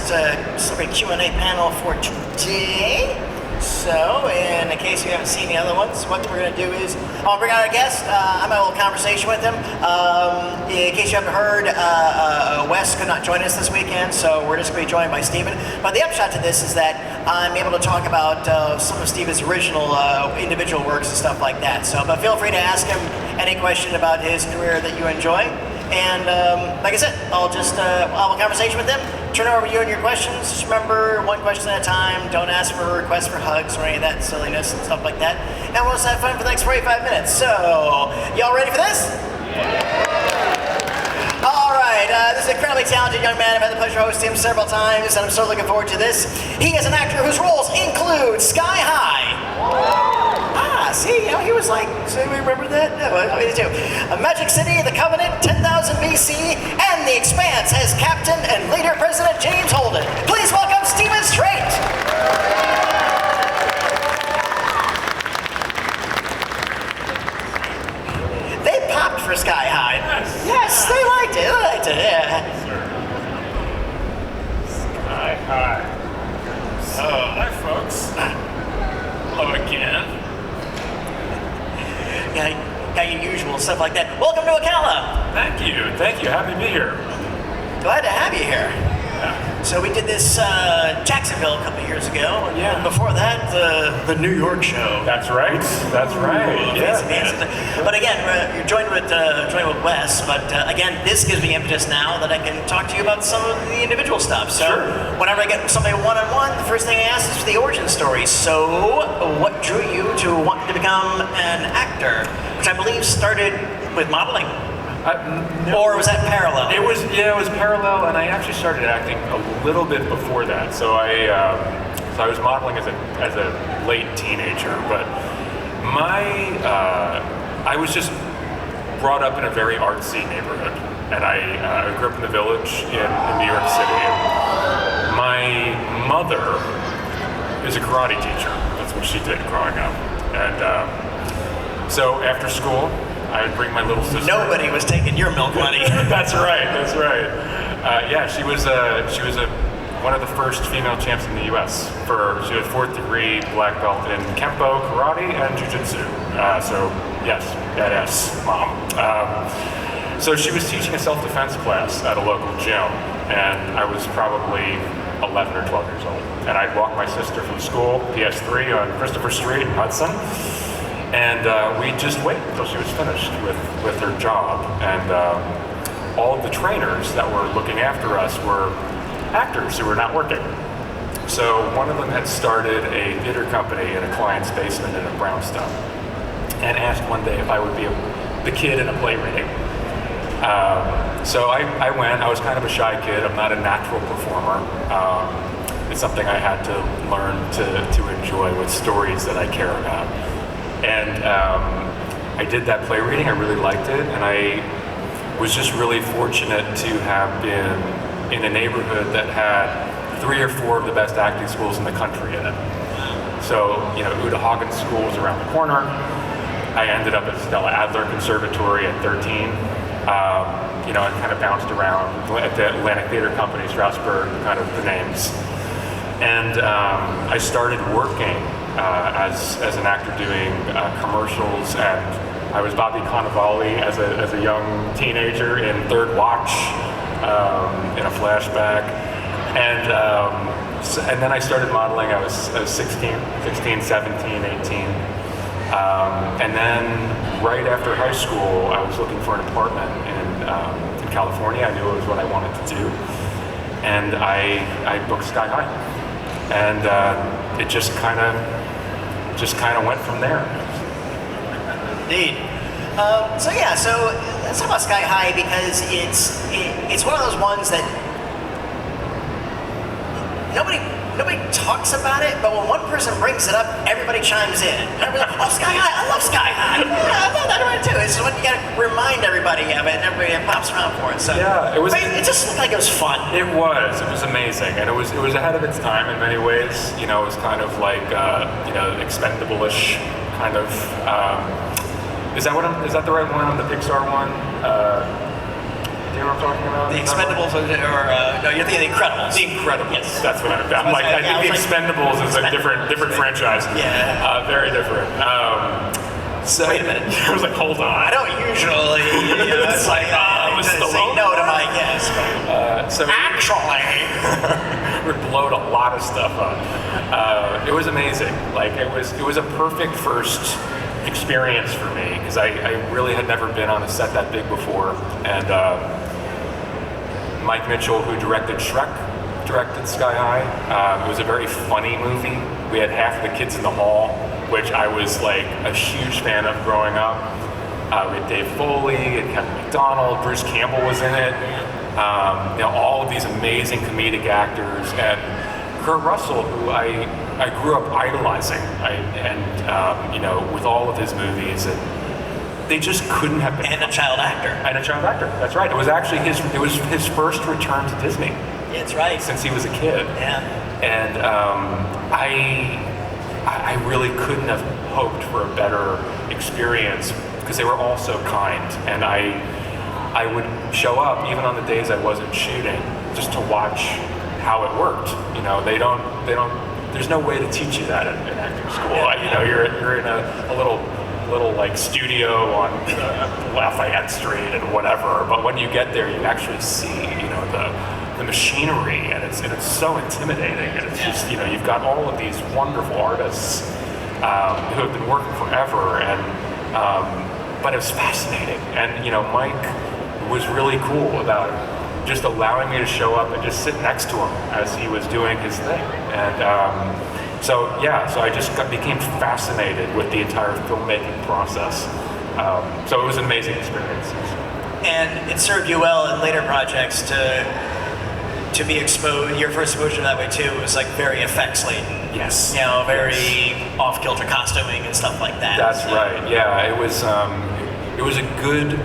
first celebrity Q&A panel for today. So, in case you haven't seen the other ones, what we're going to do is I'll bring out our guest. I'm having a little conversation with him. In case you haven't heard, Wes could not join us this weekend, so we're just going to be joined by Steven. But the upshot to this is that I'm able to talk about some of Steven's original individual works and stuff like that. So, but feel free to ask him any question about his career that you enjoy. And like I said, I'll have a conversation with them, turn it over to you and your questions. Just remember, one question at a time. Don't ask for requests for hugs or any of that silliness and stuff like that. And we'll just have fun for the next 45 minutes. So, y'all ready for this? Yeah. All right, this is an incredibly talented young man. I've had the pleasure of hosting him several times, and I'm so looking forward to this. He is an actor whose roles include Sky High. See, he was like, so we remember that? No, I do too. Magic City, The Covenant, 10,000 BC, and The Expanse as Captain and later President James Holden. Please welcome Steven Strait. They popped for Sky High. Yes, they liked it, yeah. Sky High. Oh, hi folks. Hello again. Got your usual stuff like that. Welcome to Ocala. Thank you. Happy to be here. Glad to have you here. Yeah. So we did this Jacksonville a couple years ago. Yeah. And before that, the New York show. That's right. Yeah. Fancy. But again, you're joined with Wes. But again, this gives me impetus now that I can talk to you about some of the individual stuff. So sure. Whenever I get somebody one-on-one, the first thing I ask is for the origin story. So what drew you to want to become an actor, which I believe started with modeling? No. Or was that parallel? It was parallel, and I actually started acting a little bit before that. So I was modeling as a late teenager, but I was just brought up in a very artsy neighborhood, and I grew up in the Village in New York City. And my mother is a karate teacher. That's what she did growing up, and so after school, I would bring my little sister. Nobody was taking your milk money. That's right. Yeah, she was one of the first female champs in the U.S. She had 4th degree black belt in Kempo, karate, and jiu-jitsu. So yes, badass mom. So she was teaching a self-defense class at a local gym, and I was probably 11 or 12 years old. And I'd walk my sister from school, PS3 on Christopher Street in Hudson. And we'd just wait until she was finished with her job. And all of the trainers that were looking after us were actors who were not working. So one of them had started a theater company in a client's basement in a brownstone, and asked one day if I would be the kid in a play reading. So I went. I was kind of a shy kid. I'm not a natural performer. It's something I had to learn to enjoy with stories that I care about. And I did that play reading. I really liked it, and I was just really fortunate to have been in a neighborhood that had 3 or 4 of the best acting schools in the country in it. So, Uta Hagen School was around the corner. I ended up at Stella Adler Conservatory at 13. I kind of bounced around at the Atlantic Theater Company, Strasbourg, kind of the names. And I started working as an actor doing commercials, and I was Bobby Cannavale as a young teenager in Third Watch in a flashback, and then I started modeling. I was 16, 17, 18, and then right after high school I was looking for an apartment in California. I knew it was what I wanted to do, and I booked Sky High, and it just kind of went from there. Indeed. So let's talk about Sky High, because it's one of those ones that nobody talks about it, but when one person brings it up, everybody chimes in. Everybody's like, oh, Sky High, I love Sky High. Yeah, I love that one too. It's when you gotta remind everybody of it, and everybody pops around for it. So yeah, it just looked like it was fun. It was amazing, and it was ahead of its time in many ways. It was kind of like Expendable-ish kind of. Is that the right one? The Pixar one? you know what I'm talking about? The Expendables, or no, you're thinking The Incredibles. The Incredibles. Yes. That's what I'm like. I think The Expendables is a different franchise. Yeah. Very different. So wait a minute. I was like, hold on. I don't usually. It's like say no to my guess. So actually, we blowed a lot of stuff up. It was amazing. Like it was a perfect first experience for me because I really had never been on a set that big before. And Mike Mitchell, who directed Shrek, directed Sky High. It was a very funny movie. We had half the kids in the hall, which I was like a huge fan of growing up. We had Dave Foley and Kevin McDonald, Bruce Campbell was in it. All of these amazing comedic actors, and Kurt Russell, who I grew up idolizing, with all of his movies, and they just couldn't have been. And a child actor. And a child actor. That's right. It was actually his first return to Disney. That's right. Since he was a kid. Yeah. And I really couldn't have hoped for a better experience because they were all so kind, and I would show up even on the days I wasn't shooting just to watch how it worked. They don't. There's no way to teach you that in acting school. Yeah. You're in a little like studio on Lafayette Street and whatever. But when you get there, you actually see the machinery, and it's so intimidating. And it's just you've got all of these wonderful artists who have been working forever, and but it was fascinating. And Mike was really cool about just allowing me to show up and just sit next to him as he was doing his thing. And so I just became fascinated with the entire filmmaking process. So it was an amazing experience. And it served you well in later projects to be exposed. Your first exposure that way too was like very effects laden. Yes. Very off-kilter costuming and stuff like that. That's right. Yeah, it was a good.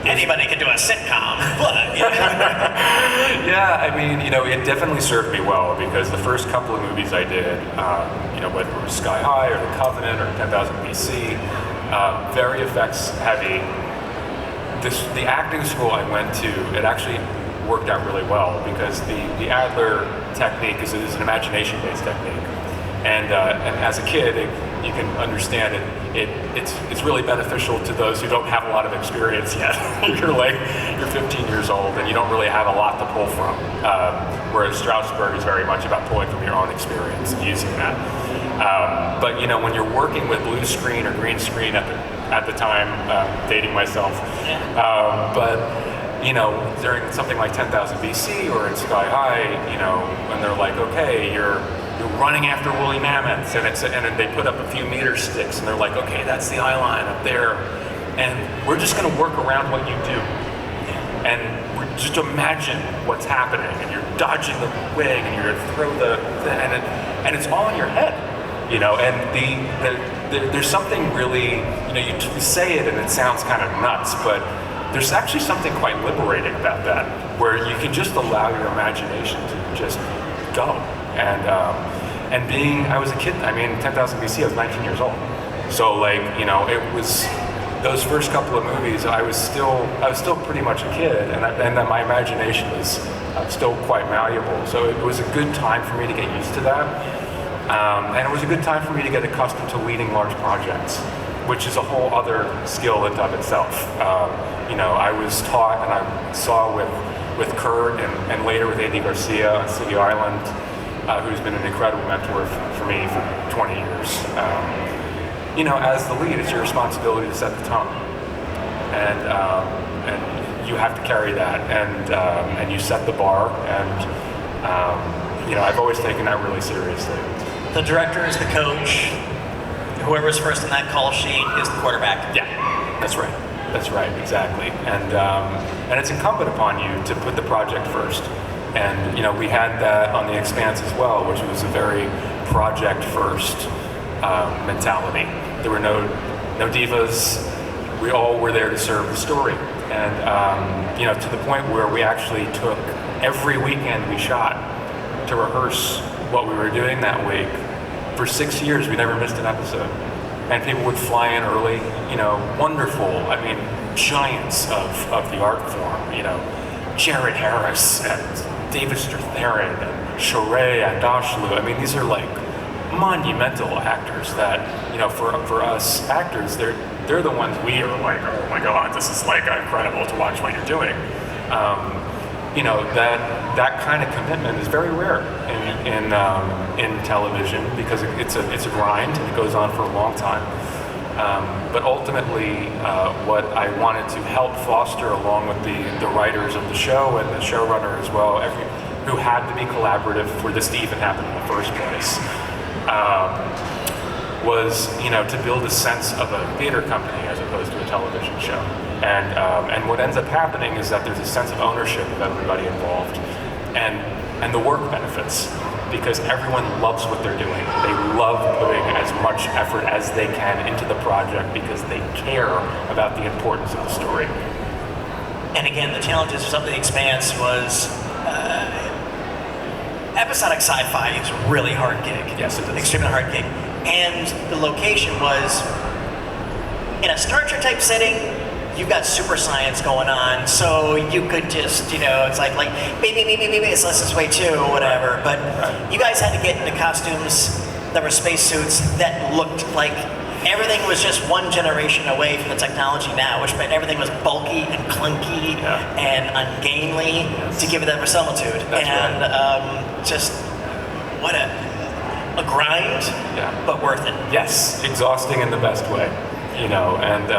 Anybody can do a sitcom, but yeah, I mean, it definitely served me well because the first couple of movies I did, whether it was Sky High or The Covenant or 10,000 BC, very effects heavy. The acting school I went to, it actually worked out really well because the Adler technique is an imagination-based technique, and as a kid, you can understand it's really beneficial to those who don't have a lot of experience yet. You're 15 years old and you don't really have a lot to pull from. Whereas Strasbourg is very much about pulling from your own experience and using that. But when you're working with blue screen or green screen at the time, dating myself, but during something like 10,000 BC or in Sky High, when they're like, okay, you're running after woolly mammoths, and then they put up a few meter sticks, and they're like, okay, that's the eye line up there, and we're just going to work around what you do, and we're just imagine what's happening, and you're dodging the wig, and you're going to throw and it's all in your head, and there's something really, you say it and it sounds kind of nuts, but there's actually something quite liberating about that, where you can just allow your imagination to just go. And I was a kid. I mean, 10,000 BC, I was 19 years old. So it was those first couple of movies. I was still pretty much a kid, and then my imagination was still quite malleable. So it was a good time for me to get used to that, and it was a good time for me to get accustomed to leading large projects, which is a whole other skill in of itself. I was taught, and I saw with Kurt, and later with Andy Garcia on City Island. Who's been an incredible mentor for me for 20 years. As the lead, it's your responsibility to set the tone, and you have to carry that, and you set the bar, and I've always taken that really seriously. The director is the coach. Whoever's first in that call sheet is the quarterback. Yeah, that's right. That's right, exactly. And it's incumbent upon you to put the project first. And we had that on the Expanse as well, which was a very project-first mentality. There were no divas. We all were there to serve the story, and to the point where we actually took every weekend we shot to rehearse what we were doing that week. For 6 years, we never missed an episode, and people would fly in early. Wonderful. I mean, giants of the art form. Jared Harris and David Strathairn and Shohreh Aghdashloo. I mean, these are like monumental actors that, you know, for us actors, they're the ones we are like, oh my God, this is like incredible to watch what you're doing. You know, that kind of commitment is very rare in television because it's a grind and it goes on for a long time. But ultimately, what I wanted to help foster, along with the writers of the show and the showrunner as well, who had to be collaborative for this to even happen in the first place, was, you know, to build a sense of a theater company as opposed to a television show. And what ends up happening is that there's a sense of ownership of everybody involved, and the work benefits, because everyone loves what they're doing. They love putting as much effort as they can into the project because they care about the importance of the story. And again, the challenges of something Expanse was episodic sci-fi is a really hard gig. Yes, it is. Extremely hard gig. And the location was in a Star Trek type setting. You've got super science going on, so you could just, you know, it's like maybe it's less this way too, or whatever. But you guys had to get into costumes that were spacesuits that looked like everything was just one generation away from the technology now, which meant everything was bulky and clunky and ungainly to give it that verisimilitude. Just what a grind, but worth it. Yes, exhausting in the best way, you know, and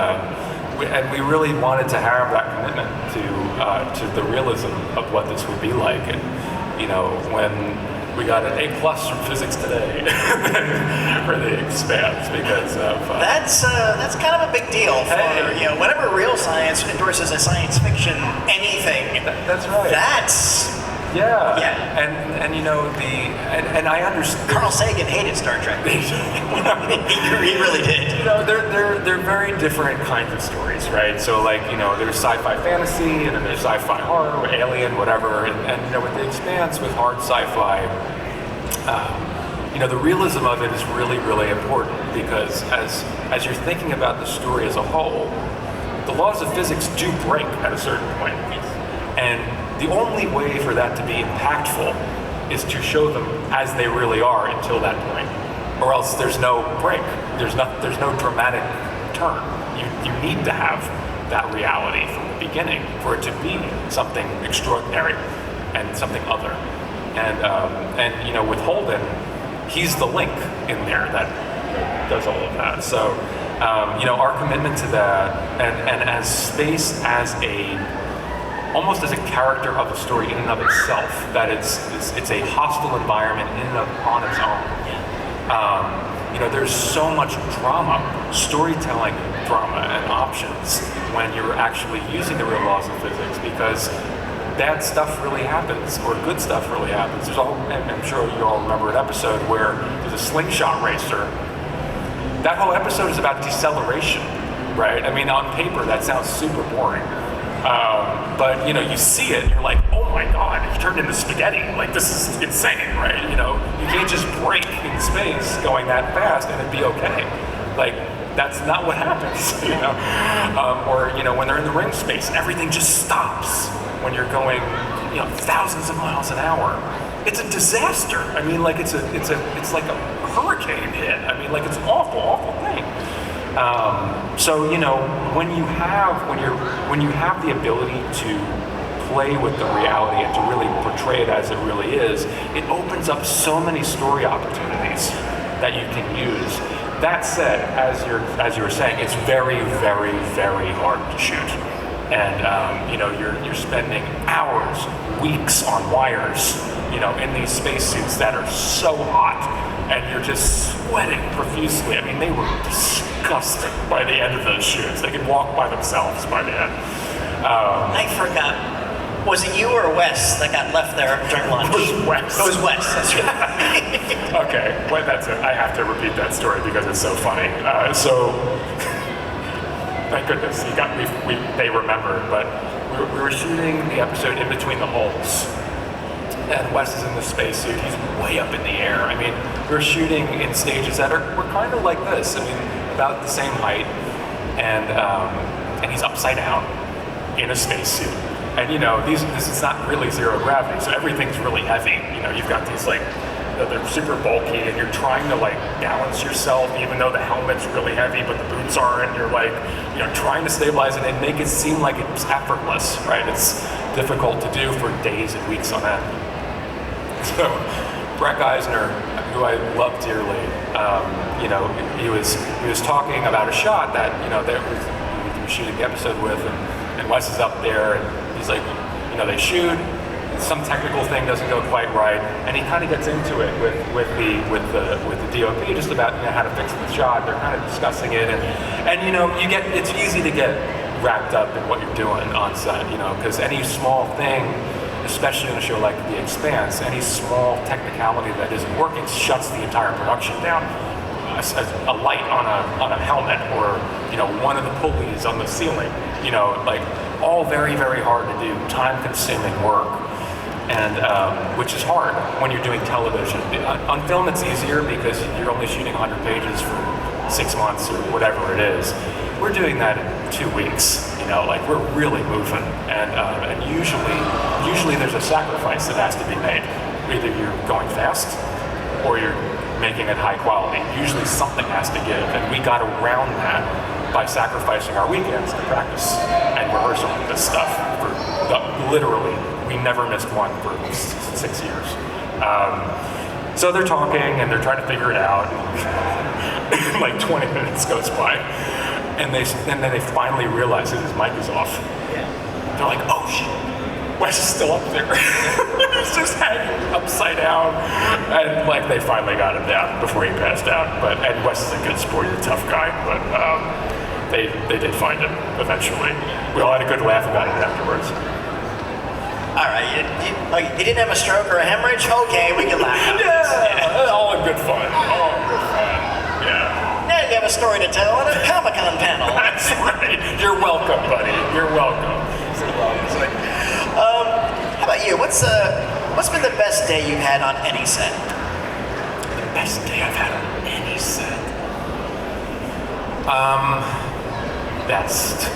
we really wanted to have that commitment to the realism of what this would be like. And, you know, when we got an A+ from Physics Today for the Expanse because of that's kind of a big deal for you know, whenever real science endorses a science fiction anything. That's right. That's and you know and I understand. Carl Sagan hated Star Trek. he really did. You know, they're very different kinds of stories, right? So like, you know, there's sci-fi fantasy and then there's sci-fi horror, alien, whatever, and you know, with the Expanse, with hard sci-fi, you know, the realism of it is really, really important because as you're thinking about the story as a whole, the laws of physics do break at a certain point, and the only way for that to be impactful is to show them as they really are until that point, or else there's no break. There's no dramatic turn. You need to have that reality from the beginning for it to be something extraordinary and something other. And you know, with Holden, he's the link in there that does all of that. So you know, our commitment to that, and as space as almost as a character of a story in and of itself, that it's a hostile environment in and of on its own. You know, there's so much drama, storytelling drama and options when you're actually using the real laws of physics, because bad stuff really happens, or good stuff really happens. I'm sure you all remember an episode where there's a slingshot racer. That whole episode is about deceleration, right? I mean, on paper, that sounds super boring. But you know, you see it, and you're like, oh my God, he turned into spaghetti. Like, this is insane, right? You know, you can't just break in space going that fast and it'd be okay. Like, that's not what happens, you know? Or, you know, when they're in the ring space, everything just stops when you're going, you know, thousands of miles an hour. It's a disaster. I mean, like, it's like a hurricane hit. I mean, like, it's an awful thing. So, you know, when you have the ability to play with the reality and to really portray it as it really is, it opens up so many story opportunities that you can use. That said, as you were saying, it's very, very, very hard to shoot, and you know, you're spending hours, weeks on wires, you know, in these spacesuits that are so hot, and you're just sweating profusely. I mean, they were disgusting by the end of those shoots. They could walk by themselves by the end. I forgot. Was it you or Wes that got left there during lunch? It was Wes. It was Wes, that's right. Okay, well, that's it. I have to repeat that story because it's so funny. Thank goodness they remembered, but we were shooting the episode In Between the Holes. And Wes is in the spacesuit. He's way up in the air. I mean, we're shooting in stages that were kind of like this. I mean, about the same height, and he's upside down in a spacesuit. And this is not really zero gravity, so everything's really heavy. You've got these like, they're super bulky, and you're trying to like balance yourself, even though the helmet's really heavy, but the boots aren't. You're like, trying to stabilize it and make it seem like it's effortless, right? It's difficult to do for days and weeks on end. So, Breck Eisner, who I love dearly, he was talking about a shot that that we were shooting the episode with, and Wes is up there, and he's like, they shoot, some technical thing doesn't go quite right, and he kind of gets into it with the DOP just about how to fix the shot. They're kind of discussing it, and it's easy to get wrapped up in what you're doing on set, because any small thing, especially in a show like The Expanse, any small technicality that isn't working shuts the entire production down. A light on a helmet, or one of the pulleys on the ceiling, like all very, very hard to do, time-consuming work, and which is hard when you're doing television. On film, it's easier because you're only shooting 100 pages for 6 months or whatever it is. We're doing that in 2 weeks. Like we're really moving, and usually there's a sacrifice that has to be made. Either you're going fast, or you're making it high quality. Usually something has to give, and we got around that by sacrificing our weekends to practice and rehearsal this stuff. Literally, we never missed one for 6 years. So they're talking and they're trying to figure it out. Like 20 minutes goes by, and then they finally realize that his mic is off. Yeah. They're like, oh shit, Wes is still up there. He's just hanging upside down. And like they finally got him down before he passed out. And Wes is a good sport, he's a tough guy, but they did find him eventually. We all had a good laugh about it afterwards. All right, you didn't have a stroke or a hemorrhage? Okay, we can laugh about this. Yeah, all in good fun. All in good fun. Yeah. Now you have a story to tell on a Comic Con panel. That's right. You're welcome, buddy. You're welcome. How about you? What's been the best day you've had on any set? The best day I've had on any set. Best.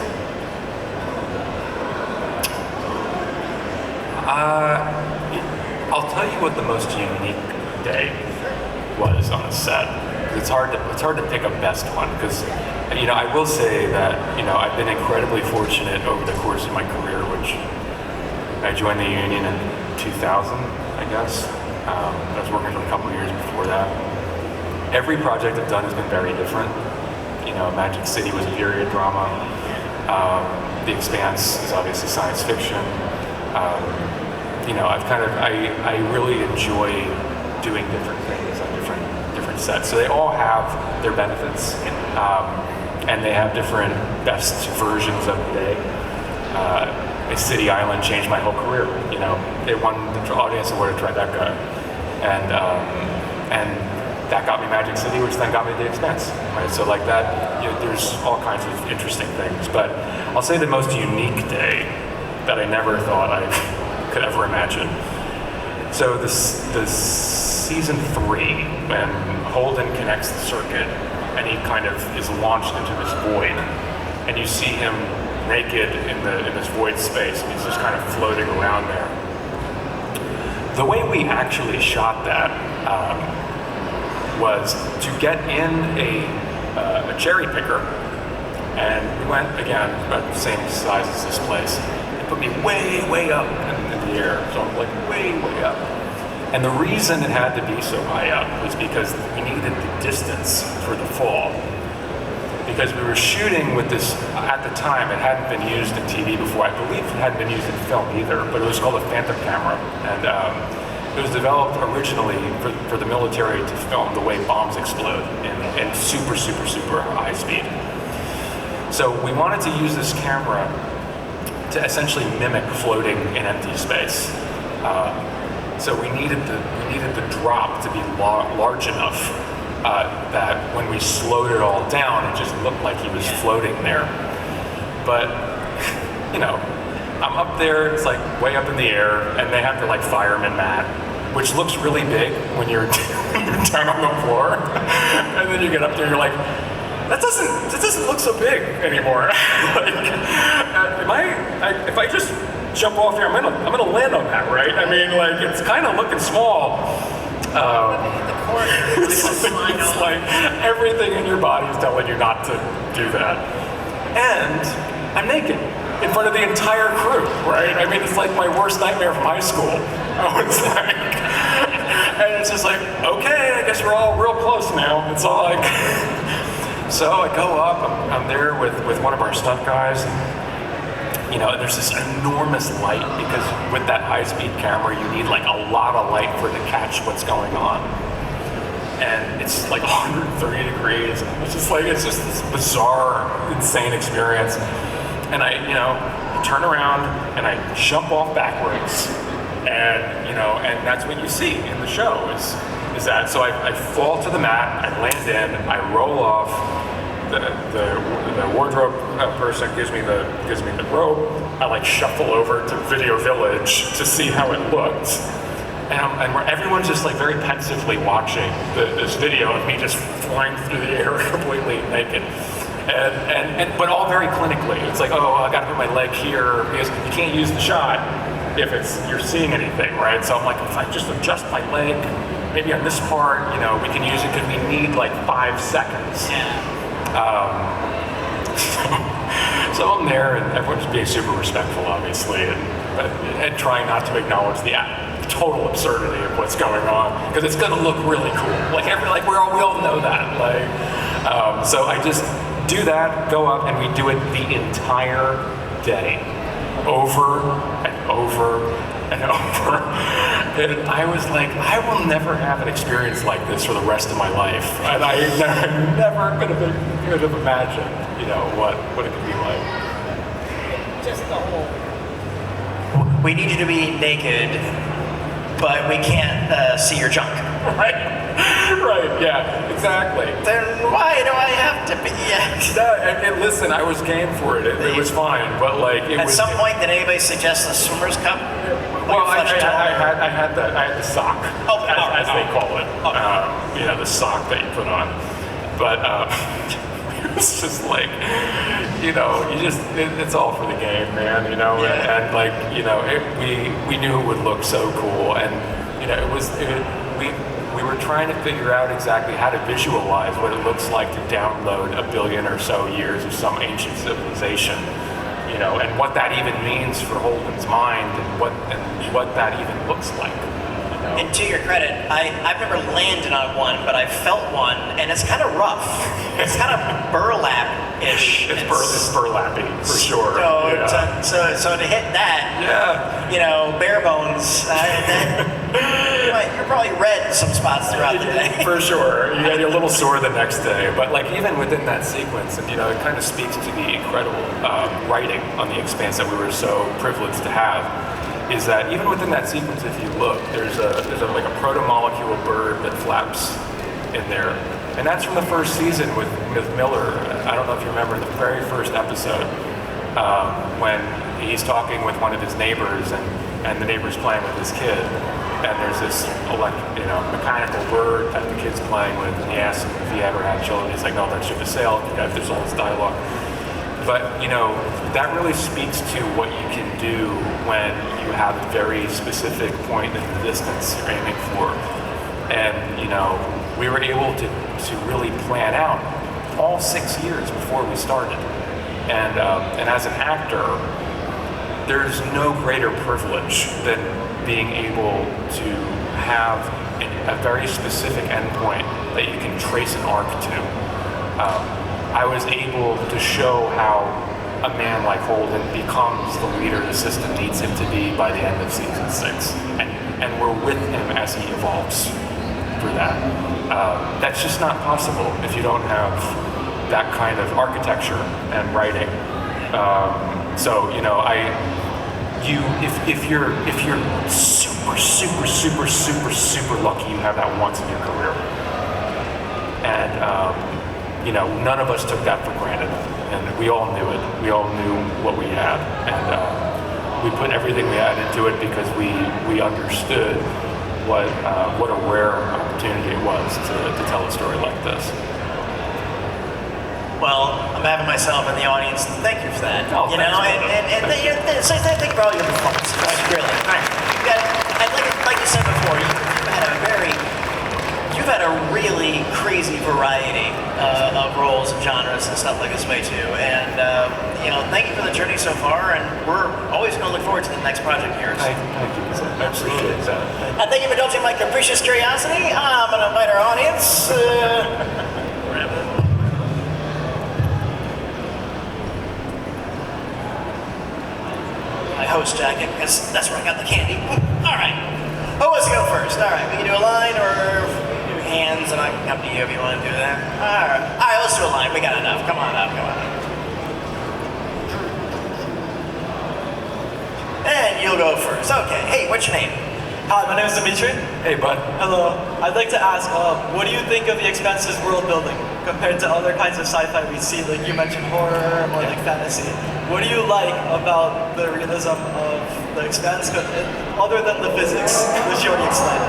I'll tell you what the most unique day was on a set. It's hard to pick a best one, because I will say that I've been incredibly fortunate over the course of my career, which I joined the union in 2000, I guess. I was working for a couple of years before that. Every project I've done has been very different. Magic City was a period drama. The Expanse is obviously science fiction. I really enjoy doing different things on different sets. So they all have their benefits, and they have different best versions of the day. City Island changed my whole career. It won the Audience Award at Tribeca, and that got me Magic City, which then got me The Expanse. Right? So like that, there's all kinds of interesting things. But I'll say the most unique day that I never thought I could ever imagine. So the season 3, when Holden connects the circuit, and he kind of is launched into this void, and you see him naked in this void space, and he's just kind of floating around there. The way we actually shot that was to get in a cherry picker, and we went, again, about the same size as this place. It put me way, way up in the air, so I'm like way, way up. And the reason it had to be so high up was because we needed the distance for the fall. Because we were shooting with this, at the time, it hadn't been used in TV before. I believe it hadn't been used in film either, but it was called a phantom camera. And it was developed originally for the military to film the way bombs explode in super, super, super high speed. So we wanted to use this camera to essentially mimic floating in empty space. So we needed the drop to be large enough that when we slowed it all down, it just looked like he was floating there. But, I'm up there, it's like way up in the air, and they have the like fireman mat, which looks really big when you're down on the floor. And then you get up there, you're like, that doesn't look so big anymore. Like, if I just jump off here. I'm gonna land on that, right? I mean, like, it's kind of looking small. It's like everything in your body is telling you not to do that. And I'm naked in front of the entire crew, right? I mean, it's like my worst nightmare from high school. I was like, and it's just like, okay, I guess we're all real close now. It's all like, so I go up, I'm there with one of our stunt guys. You know, there's this enormous light because with that high-speed camera, you need like a lot of light for it to catch what's going on. And it's like 130 degrees. It's just this bizarre, insane experience. And I, you know, turn around and I jump off backwards. And, you know, and that's what you see in the show is that. So I fall to the mat, I land in, I roll off. The wardrobe person gives me the robe. I like shuffle over to Video Village to see how it looked, and everyone's just like very pensively watching this video of me just flying through the air completely naked, and but all very clinically. It's like, oh, I got to put my leg here because you can't use the shot if you're seeing anything, right? So I'm like, if I just adjust my leg, maybe on this part, you know, we can use it because we need like 5 seconds. So I'm there, and everyone's being super respectful, obviously, and trying not to acknowledge the total absurdity of what's going on, because it's going to look really cool. We all know that. So I just do that, go up, and we do it the entire day, over and over and over. And I was like, I will never have an experience like this for the rest of my life. And I never could have imagined, you know, what it could be like. Just the whole. We need you to be naked, but we can't see your junk. Right, yeah, exactly. Then why do I have to be? And listen, I was game for it. It was fine, but like At some point, did anybody suggest the swimmer's cup? Well, I had the sock, as they call it. You know, the sock that you put on. But it was just like, you know, it's all for the game, man. You know, and like, you know, we knew it would look so cool, and you know, we were trying to figure out exactly how to visualize what it looks like to download 1 billion or so years of some ancient civilization. You know, and what that even means for Holden's mind, and what that even looks like. You know? And to your credit, I've never landed on one, but I felt one, and it's kind of rough. It's kind of burlap-ish. It's burlappy, for sure. So to hit that, you know, bare bones, you're probably red in some spots throughout the day. For sure. You get a little sore the next day. But like even within that sequence, and you know, it kind of speaks to the incredible writing on the Expanse that we were so privileged to have, is that even within that sequence, if you look, there's like a proto-molecule bird that flaps in there. And that's from the first season with Miller. I don't know if you remember the very first episode when he's talking with one of his neighbors, and the neighbor's playing with his kid. And there's this mechanical bird that the kid's playing with, and he asks him if he ever had children. He's like, no, that ship has sailed. There's all this dialogue. But, you know, that really speaks to what you can do when you have a very specific point in the distance you're aiming for. And, you know, we were able to really plan out all 6 years before we started. And as an actor, there's no greater privilege than being able to have a very specific endpoint that you can trace an arc to. I was able to show how a man like Holden becomes the leader the system needs him to be by the end of season 6, and we're with him as he evolves through that. That's just not possible if you don't have that kind of architecture and writing. So you know, if you're super lucky, you have that once in your career, and you know, none of us took that for granted, and we all knew it. We all knew what we had, and we put everything we had into it because we understood what a rare opportunity it was to tell a story like this. Well, on behalf of myself and the audience, thank you for that. Oh, you know, thank you for all your performances. Really, you've got, like you said before, you've had a really crazy variety of roles and genres and stuff like this way too. And you know, thank you for the journey so far. And we're always going to look forward to the next project of yours. Thank you. I appreciate that. Thank you for indulging my capricious curiosity. I'm going to invite our audience. My host jacket, because that's where I got the candy. All right. Who wants to go first? All right, we can do a line or do hands, and I can come to you if you want to do that. All right, let's do a line. We got enough. Come on up. And you'll go first. Okay. Hey, what's your name? Hi, my name is Dimitri. Hey, bud. Hello. I'd like to ask, what do you think of the Expanse's world building compared to other kinds of sci-fi we see? Like you mentioned horror or like fantasy. What do you like about the realism of the Expanse, other than the physics, which you already explained?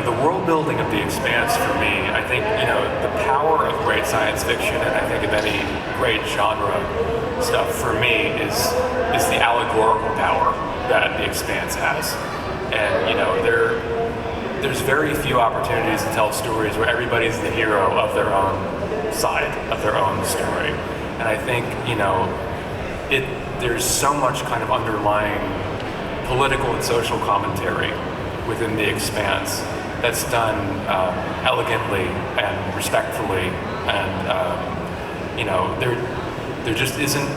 The world building of the Expanse for me, I think, the power of great science fiction, and I think of any great genre stuff for me is the allegorical power that the Expanse has. And, there's very few opportunities to tell stories where everybody's the hero of their own side, of their own story. And I think, there's so much kind of underlying political and social commentary within the Expanse that's done elegantly and respectfully, and there just isn't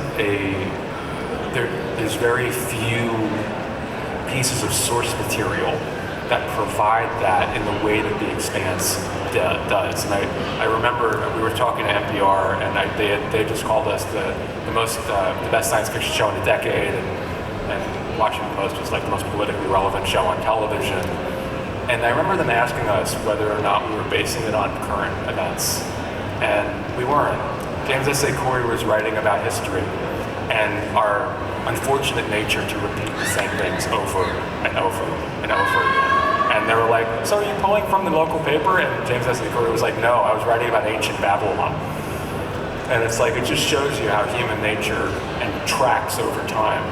there's very few pieces of source material that provide that in the way that the Expanse does. And I remember we were talking to NPR, and they just called us the best science fiction show in a decade, and Washington Post was like the most politically relevant show on television. And I remember them asking us whether or not we were basing it on current events, and we weren't. James S.A. Corey was writing about history and our unfortunate nature to repeat the same things over and over and over again. And they were like, so are you pulling from the local paper? And James S.A. Corey was like, no, I was writing about ancient Babylon. And it's like, it just shows you how human nature and tracks over time.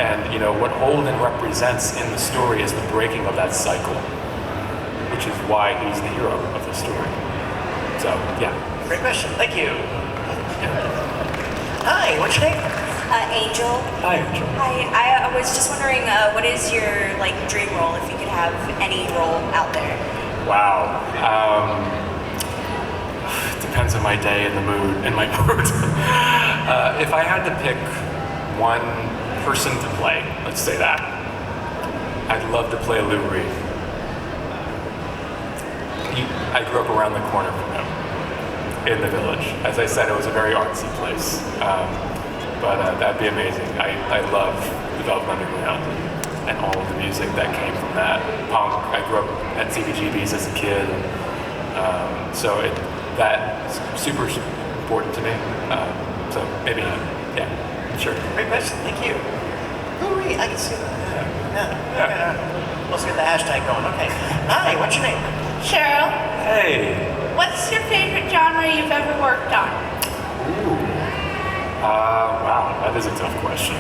And what Holden represents in the story is the breaking of that cycle, which is why he's the hero of the story. So, yeah. Great question. Thank you. Hi, what's your name? Angel. Hi, Angel. Hi. I was just wondering, what is your dream role if you could have any role out there? Wow. Depends on my day and the mood and my mood. If I had to pick one person to play, let's say that, I'd love to play Lou Reed. I grew up around the corner from him in the Village. As I said, it was a very artsy place, but that'd be amazing. I love the Velvet Underground and all of the music that came from that. Punk. I grew up at CBGB's as a kid, so that's super important to me. So maybe him. Yeah, sure. Great question. Thank you. Hooray, I can see that. Yeah. Okay. Let's get the hashtag going. Okay. Hi, what's your name? Cheryl, Hey. what's your favorite genre you've ever worked on? Ooh. Wow, that is a tough question.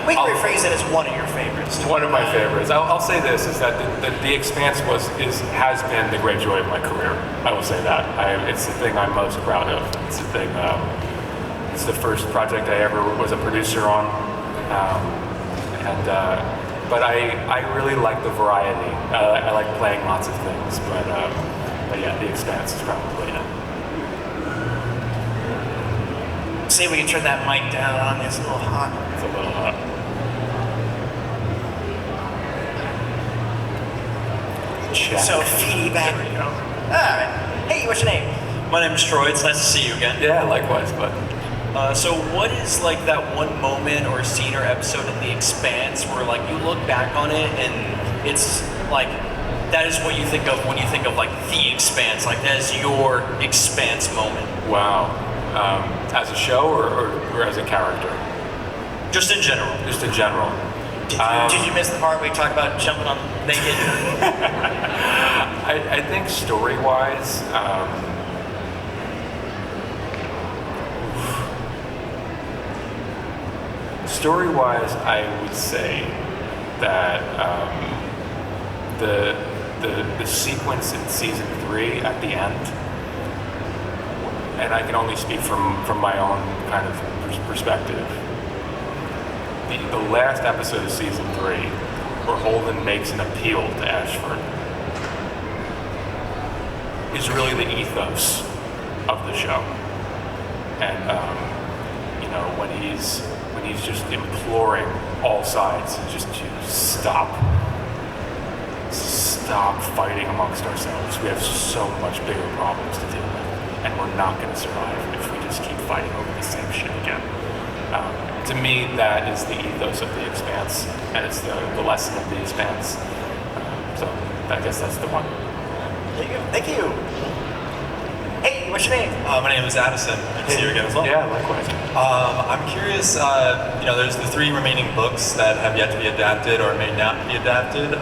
We can rephrase it as one of your favorites. One of my favorites. I'll say this: is that the Expanse has been the great joy of my career. I will say that. It's the thing I'm most proud of. It's the thing. It's the first project I ever was a producer on, but I really like the variety. I like playing lots of things, but yeah, the Expanse is probably it. See if we can turn that mic down on. It's a little hot. It's a little hot. Check. So feedback. There we go. All right. Hey, what's your name? My name is Troy. It's nice to see you again. Yeah, likewise, but So what is that one moment or scene or episode in The Expanse where you look back on it and it's that is what you think of when you think of The Expanse, that is your Expanse moment? wow. As a show or as a character? Just in general. Just in general. Did you miss the part where we talked about jumping on naked? I think story-wise, I would say that the sequence in season 3 at the end, and I can only speak from my own kind of perspective. The last episode of season 3, where Holden makes an appeal to Ashford, is really the ethos of the show. And you know, when he's just imploring all sides just to stop fighting amongst ourselves. We have so much bigger problems to deal with, and we're not going to survive if we just keep fighting over the same shit again. To me, that is the ethos of the Expanse, and it's the lesson of the Expanse. So I guess that's the one. There you go. Thank you. Hey, what's your name? My name is Addison. Good to see you again as well. Yeah, likewise. I'm curious, there's the 3 remaining books that have yet to be adapted or may not be adapted.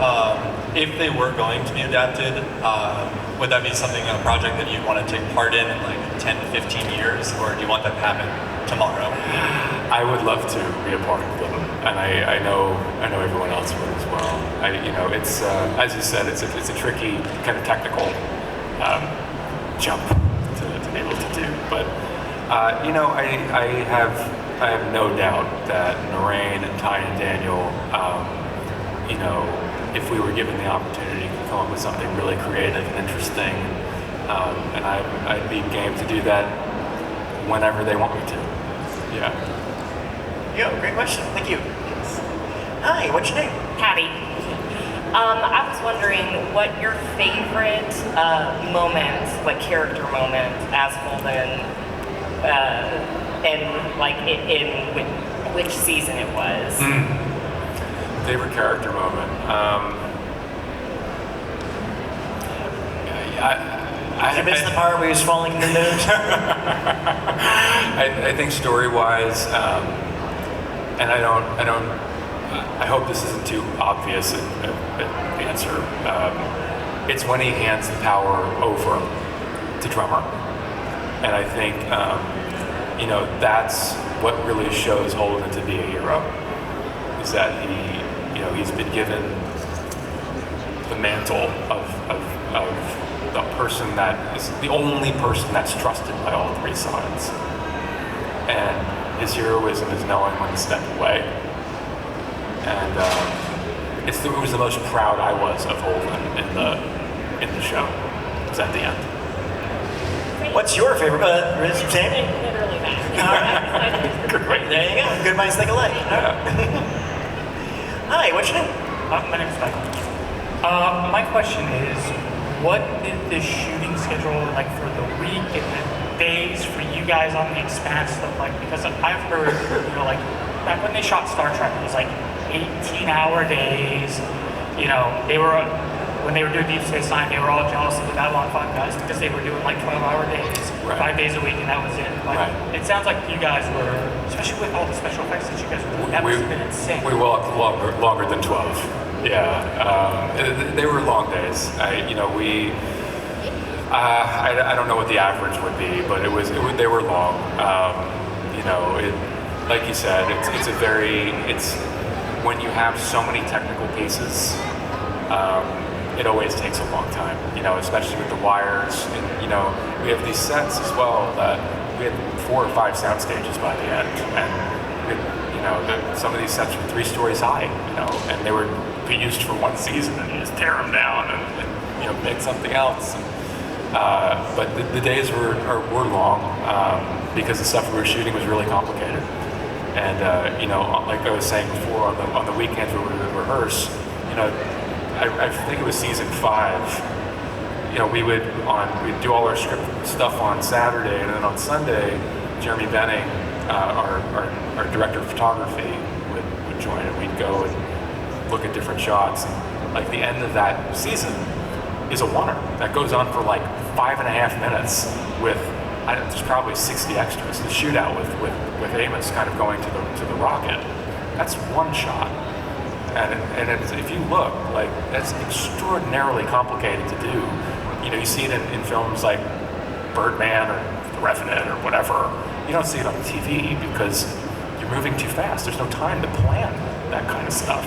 If they were going to be adapted, would that be a project that you'd want to take part in like 10 to 15 years, or do you want that to happen tomorrow? I would love to be a part of them, and I know everyone else would as well. It's as you said, it's a tricky kind of technical jump to be able to do, but I have no doubt that Noreen and Ty and Daniel, if we were given the opportunity to come up with something really creative and interesting, and I'd be game to do that whenever they want me to. Yeah. Yo, great question. Thank you. Hi, what's your name? Patty. I was wondering what your favorite moment, like character moment, as Holden, and like in which season it was. Favorite character moment. I missed the part where he was falling in the nose. I think story-wise, and I hope this isn't too obvious an answer. It's when he hands the power over to Drummer, and I think that's what really shows Holden to be a hero. Is that he's been given the mantle of the person that is the only person that's trusted by all 3 sides, and his heroism is knowing when to step away. And it was the most proud I was of Holden in the show. It was at the end. What's your favorite? Sam? Literally that. Great. There you go. Good minds think alike. Yeah. Hi, what's your name? My name is Michael. My question is, what did the shooting schedule like for the week and the days for you guys on the Expanse look like? Because I've heard, like back when they shot Star Trek, it was like 18-hour days. When they were doing Deep Space Nine, they were all jealous of the Babylon 5 guys because they were doing like 12-hour days, Right. 5 days a week, and that was it. But Right. it sounds like you guys were, especially with all the special effects that you guys were doing, that must have been insane. We walked longer than 12. Yeah, they were long days. I don't know what the average would be, but they were long. Like you said, it's when you have so many technical pieces. It always takes a long time, especially with the wires. And, we have these sets as well that we had 4 or 5 sound stages by the end. And, some of these sets were 3 stories high, and they were used for 1 season, and you just tear them down and make something else. But the days were long because the stuff we were shooting was really complicated. And, like I was saying before, on the weekends where we would rehearse, I think it was season 5. We'd do all our script stuff on Saturday, and then on Sunday, Jeremy Benning, our director of photography, would join, and we'd go and look at different shots. And like the end of that season is a oneer that goes on for like 5.5 minutes with there's probably 60 extras. The shootout with Amos kind of going to the rocket. That's one shot. and if you look, like, that's extraordinarily complicated to do. You know, you see it in films like Birdman or The Revenant or whatever. You don't see it on TV because you're moving too fast. There's no time to plan that kind of stuff.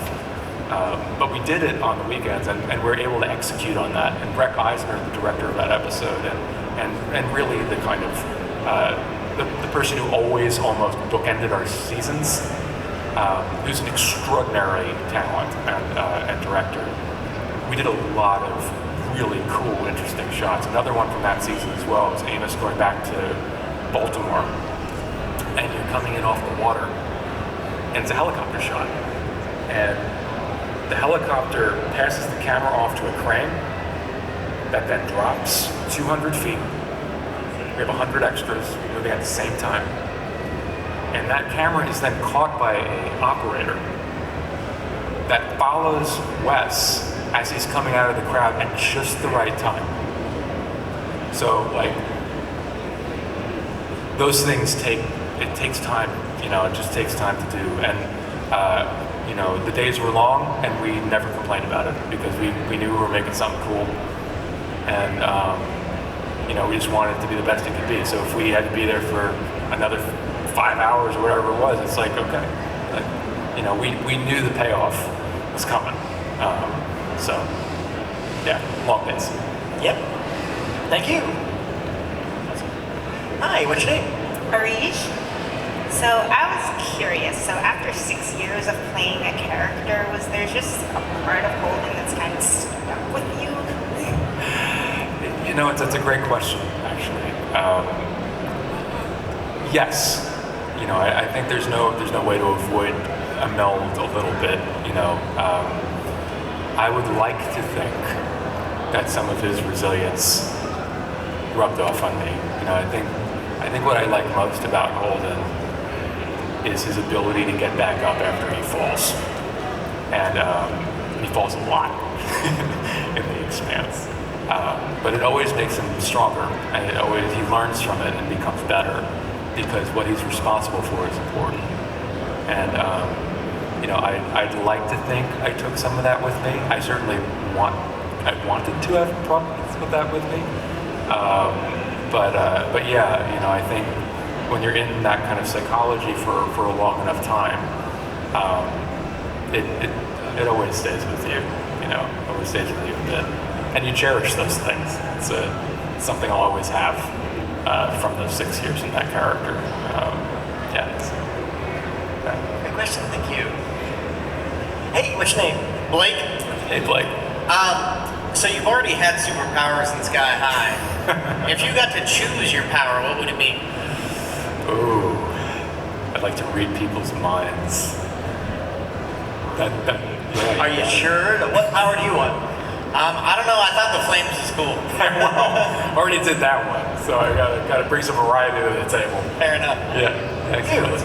But we did it on the weekends, and we were able to execute on that. And Breck Eisner, the director of that episode, and really the kind of the person who always almost bookended our seasons, who's an extraordinary talent and director. We did a lot of really cool, interesting shots. Another one from that season as well was Amos going back to Baltimore, and you're coming in off the water, and it's a helicopter shot, and the helicopter passes the camera off to a crane that then drops 200 feet. We have 100 extras moving at the same time, and that camera is then caught by an operator that follows Wes as he's coming out of the crowd at just the right time. So, like, those things takes time, you know, it just takes time to do. And, you know, the days were long, and we never complained about it because we knew we were making something cool. And, you know, we just wanted it to be the best it could be. So if we had to be there for another 5 hours or whatever it was, it's like, okay. Like, you know, we knew the payoff was coming. So, yeah, long days. Yep. Thank you. Hi, what's your name? Arish. So I was curious. So after 6 years of playing a character, was there just a part of Holden that's kind of stuck with you? You know, that's a great question, actually. Yes. You know, I think there's no way to avoid a meld a little bit. You know, I would like to think that some of his resilience rubbed off on me. You know, I think what I like most about Holden is his ability to get back up after he falls, and he falls a lot in the Expanse. But it always makes him stronger, and he learns from it and becomes better because what he's responsible for is important. And you know, I'd like to think I took some of that with me. I certainly wanted to have brought some of that with me. But yeah, you know, I think when you're in that kind of psychology for a long enough time, it always stays with you. You know, always stays with you a bit, and you cherish those things. It's something I'll always have from those 6 years in that character. Yeah. Good question. Thank you. Hey, what's your name? Blake? Hey, Blake. So you've already had superpowers in Sky High. If you got to choose your power, what would it be? Ooh, I'd like to read people's minds. Yeah, Are you sure? What power do you want? I don't know. I thought the flames was cool. Well, already did that one, so I gotta bring some variety to the table. Fair enough. Yeah. Excellent.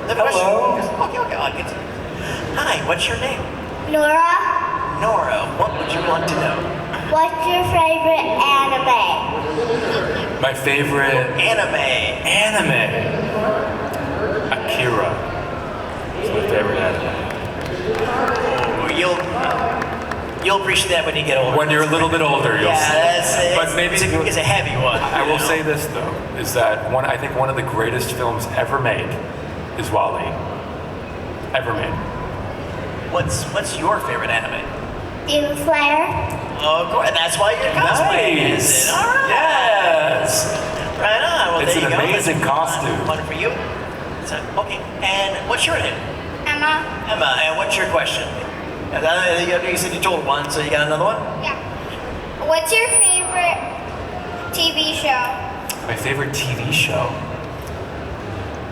Hello. Okay. I'll get to it. Hi, what's your name? Nora, Nora. What would you want to know? what's your favorite anime? My favorite Anime. Akira. It's my favorite anime. Oh, you'll appreciate that when you get older. When you're a little bit older, you'll see. But maybe it's a heavy one. I will say this though, is that I think one of the greatest films ever made is Wall-E. Ever made. What's your favorite anime? Demon Slayer. Oh, cool. And that's why you're cosplaying. Nice. All right. Yes. Right on. Well, It's there an you go. amazing That's costume. One for you. So, okay. And what's your name? Emma. Emma. And what's your question? You said you told one, so you got another one? Yeah. What's your favorite TV show? My favorite TV show.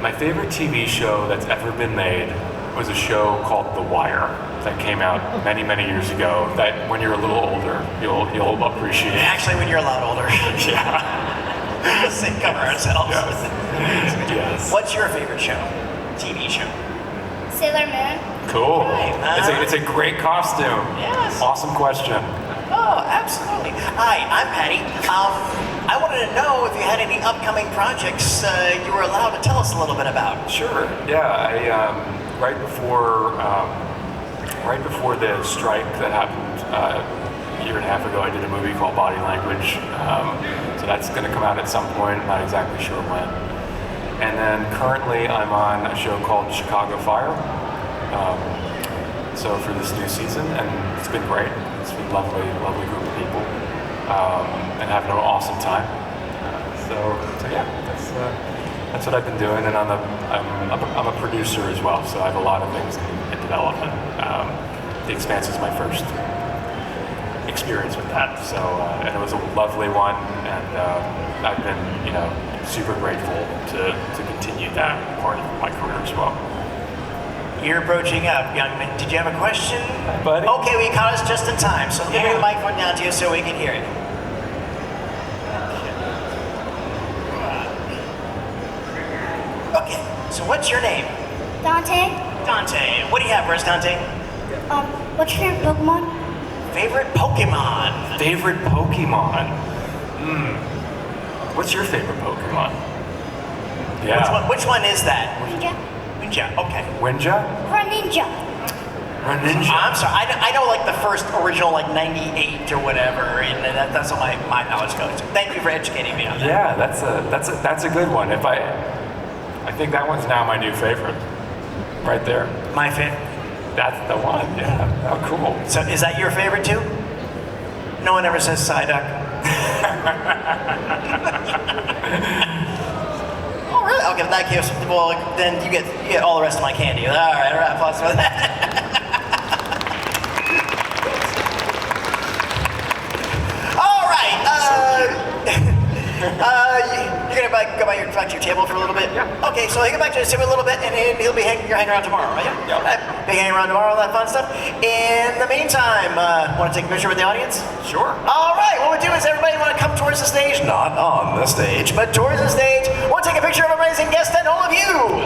My favorite TV show that's ever been made was a show called The Wire that came out many, many years ago. That when you're a little older, you'll appreciate. Actually, when you're a lot older. Yeah. Let's cover ourselves. Yes. What's your favorite show? TV show? Sailor Moon. Cool. Right, It's a great costume. Yes. Awesome question. Oh, absolutely. Hi, I'm Patty. I wanted to know if you had any upcoming projects you were allowed to tell us a little bit about. Sure. Yeah. right before the strike that happened a year and a half ago, I did a movie called Body Language. So that's going to come out at some point. I'm not exactly sure when. And then currently I'm on a show called Chicago Fire. So for this new season, and it's been great. It's been a lovely group of people, and having an awesome time. So yeah, that's what I've been doing, and I'm a producer as well. So I have a lot of things in development. The Expanse is my first experience with that. So and it was a lovely one, and I've been super grateful to continue that part of my career as well. You're approaching up, young man. Did you have a question? Hi, buddy. Okay, we caught us just in time, so let me bring the microphone down to you so we can hear it. Okay, so what's your name? Dante, Dante. What do you have for us, Dante? what's your Pokemon? Favorite Pokemon? Favorite Pokemon? What's your favorite Pokemon? Yeah. Which one is that? Ninja. Ninja, okay. Winja? Greninja. Greninja. I'm sorry, I know like the first original, like 98 or whatever, and that's all my knowledge goes. Thank you for educating me on that. Yeah, that's a good one. I think that one's now my new favorite. Right there. My favorite? That's the one, yeah. Oh, cool. So is that your favorite too? No one ever says Psyduck. Oh, really? Okay, in that case, well, then you get all the rest of my candy. All right, applause for that. All right, you're gonna go back to your table for a little bit? Yeah. Okay, so he'll get back to the table a little bit, and you're hanging around tomorrow, right? Yeah. Be hanging around tomorrow, all that fun stuff. In the meantime, want to take a picture with the audience? Sure. All right, what we do is everybody want to come towards the stage, not on the stage, but towards the stage. We'll take a picture of our amazing guest and all of you.